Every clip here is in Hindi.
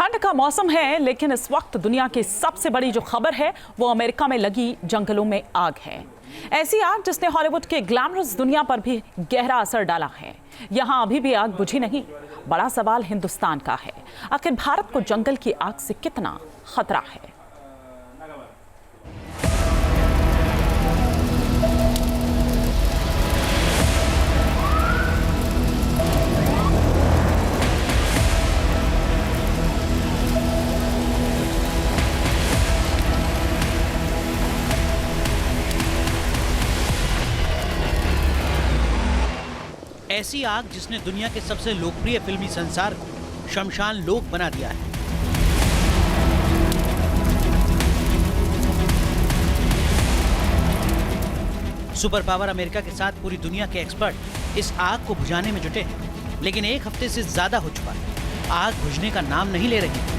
ठंड का मौसम है, लेकिन इस वक्त दुनिया की सबसे बड़ी जो खबर है वो अमेरिका में लगी जंगलों में आग है। ऐसी आग जिसने हॉलीवुड के ग्लैमरस दुनिया पर भी गहरा असर डाला है। यहाँ अभी भी आग बुझी नहीं। बड़ा सवाल हिंदुस्तान का है, आखिर भारत को जंगल की आग से कितना खतरा है। ऐसी आग जिसने दुनिया के सबसे लोकप्रिय फिल्मी संसार को शमशान लोक बना दिया है। सुपर पावर अमेरिका के साथ पूरी दुनिया के एक्सपर्ट इस आग को बुझाने में जुटे हैं, लेकिन एक हफ्ते से ज्यादा हो चुका है। आग बुझने का नाम नहीं ले रही।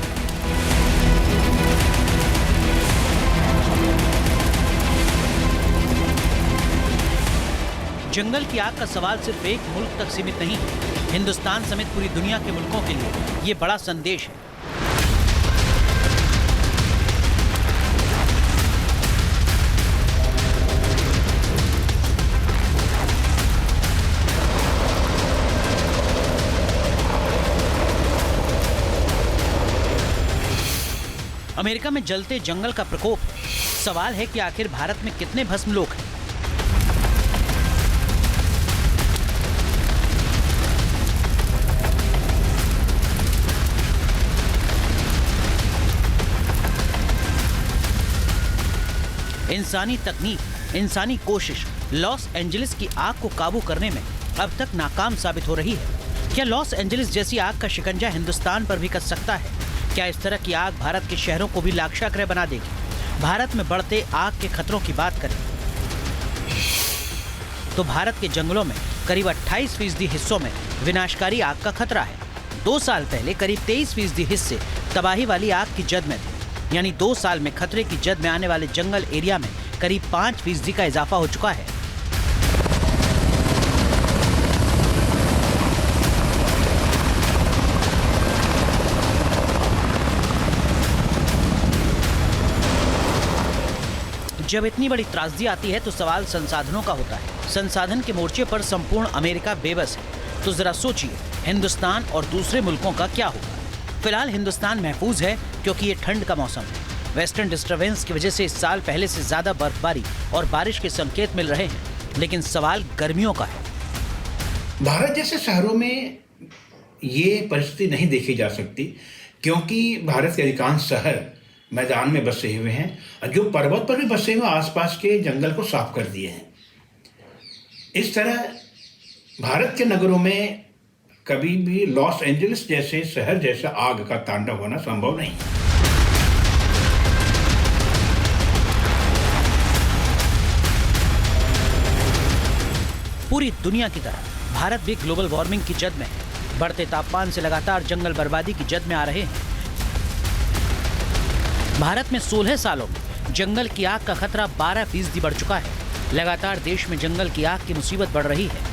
जंगल की आग का सवाल सिर्फ एक मुल्क तक सीमित नहीं है। हिंदुस्तान समेत पूरी दुनिया के मुल्कों के लिए ये बड़ा संदेश है। अमेरिका में जलते जंगल का प्रकोप। सवाल है कि आखिर भारत में कितने भस्म लोग हैं। इंसानी तकनीक, इंसानी कोशिश लॉस एंजलिस की आग को काबू करने में अब तक नाकाम साबित हो रही है। क्या लॉस एंजलिस जैसी आग का शिकंजा हिंदुस्तान पर भी कस सकता है? क्या इस तरह की आग भारत के शहरों को भी लाक्षागृह बना देगी? भारत में बढ़ते आग के खतरों की बात करें तो भारत के जंगलों में करीब 28% हिस्सों में विनाशकारी आग का खतरा है। 2 साल पहले करीब 23% हिस्से तबाही वाली आग की जद में थे। यानी 2 साल में खतरे की जद में आने वाले जंगल एरिया में करीब 5% का इजाफा हो चुका है। जब इतनी बड़ी त्रासदी आती है तो सवाल संसाधनों का होता है। संसाधन के मोर्चे पर संपूर्ण अमेरिका बेबस है। तो जरा सोचिए, हिंदुस्तान और दूसरे मुल्कों का क्या होगा? फिलहाल हिंदुस्तान महफूज है क्योंकि ये ठंड का मौसम है। वेस्टर्न डिस्टर्बेंस की वजह से इस साल पहले से ज्यादा बर्फबारी और बारिश के संकेत मिल रहे हैं, लेकिन सवाल गर्मियों का है। भारत जैसे शहरों में ये परिस्थिति नहीं देखी जा सकती, क्योंकि भारत के अधिकांश शहर मैदान में बसे हुए हैं और जो पर्वत पर भी बसे हुए आसपास के जंगल को साफ कर दिए हैं। इस तरह भारत के नगरों में कभी भी लॉस एंजलिस जैसे शहर जैसा आग का तांडव होना संभव नहीं है। पूरी दुनिया की तरह भारत भी ग्लोबल वार्मिंग की जद में है। बढ़ते तापमान से लगातार जंगल बर्बादी की जद में आ रहे हैं। भारत में 16 सालों में जंगल की आग का खतरा 12% बढ़ चुका है। लगातार देश में जंगल की आग की मुसीबत बढ़ रही है।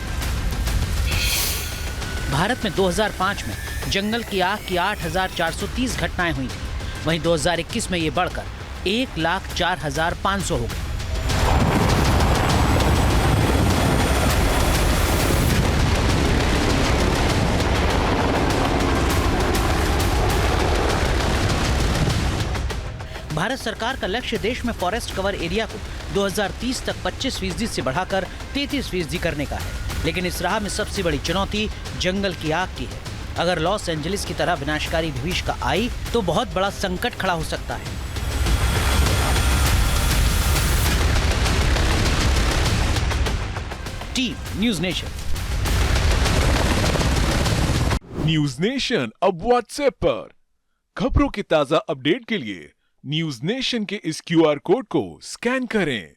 भारत में 2005 में जंगल की आग की 8,430 घटनाएं हुई थी। वहीं 2021 में ये बढ़कर 1,04,500 हो गई। भारत सरकार का लक्ष्य देश में फॉरेस्ट कवर एरिया को 2030 तक 25% से बढ़ाकर 33% करने का है। लेकिन इस राह में सबसे बड़ी चुनौती जंगल की आग की है। अगर लॉस एंजलिस की तरह विनाशकारी भीषिका आई तो बहुत बड़ा संकट खड़ा हो सकता है। Team news nation. News nation अब व्हाट्सएप पर खबरों की ताजा अपडेट के लिए न्यूज़ नेशन के इस QR कोड को स्कैन करें।